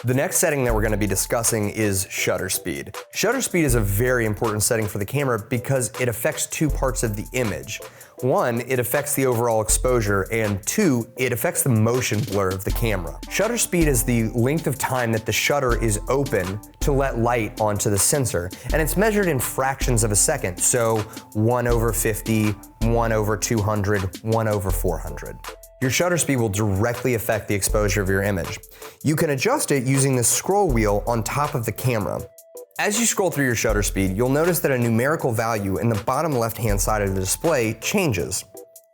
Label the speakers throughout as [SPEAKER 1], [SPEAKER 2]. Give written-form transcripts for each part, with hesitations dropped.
[SPEAKER 1] The next setting that we're going to be discussing is shutter speed. Shutter speed is a very important setting for the camera because it affects two parts of the image. One, it affects the overall exposure, and two, it affects the motion blur of the camera. Shutter speed is the length of time that the shutter is open to let light onto the sensor, and it's measured in fractions of a second, so 1/50, 1/200, 1/400. Your shutter speed will directly affect the exposure of your image. You can adjust it using the scroll wheel on top of the camera. As you scroll through your shutter speed, you'll notice that a numerical value in the bottom left-hand side of the display changes.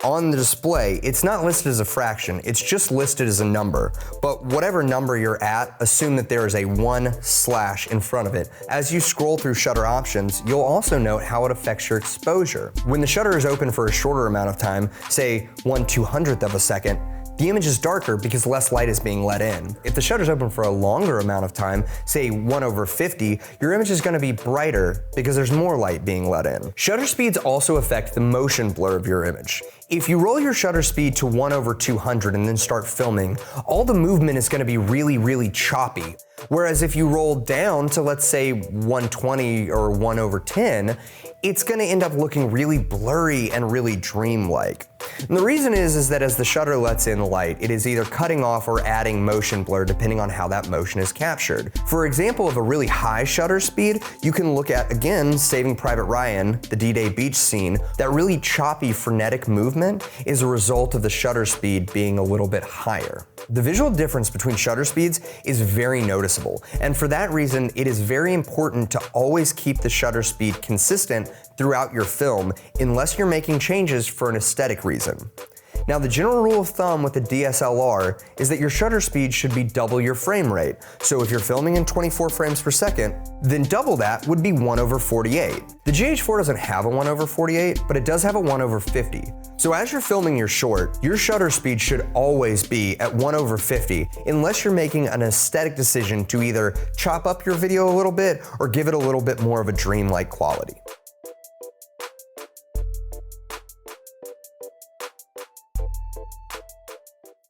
[SPEAKER 1] On the display, it's not listed as a fraction, it's just listed as a number. But whatever number you're at, assume that there is a 1/ in front of it. As you scroll through shutter options, you'll also note how it affects your exposure. When the shutter is open for a shorter amount of time, say 1/200th of a second, the image is darker because less light is being let in. If the shutter's open for a longer amount of time, say 1/50, your image is going to be brighter because there's more light being let in. Shutter speeds also affect the motion blur of your image. If you roll your shutter speed to 1/200 and then start filming, all the movement is going to be really choppy. Whereas if you roll down to, let's say, 120 or 1/10, it's going to end up looking really blurry and really dreamlike. And the reason is that as the shutter lets in light, it is either cutting off or adding motion blur depending on how that motion is captured. For example of a really high shutter speed, you can look at, again, Saving Private Ryan, the D-Day beach scene. That really choppy, frenetic movement is a result of the shutter speed being a little bit higher. The visual difference between shutter speeds is very noticeable, and for that reason, it is very important to always keep the shutter speed consistent throughout your film, unless you're making changes for an aesthetic reason. Now, the general rule of thumb with a DSLR is that your shutter speed should be double your frame rate. So if you're filming in 24 frames per second, then double that would be 1/48. The GH4 doesn't have a 1/48, but it does have a 1/50. So as you're filming your short, your shutter speed should always be at 1/50, unless you're making an aesthetic decision to either chop up your video a little bit or give it a little bit more of a dreamlike quality.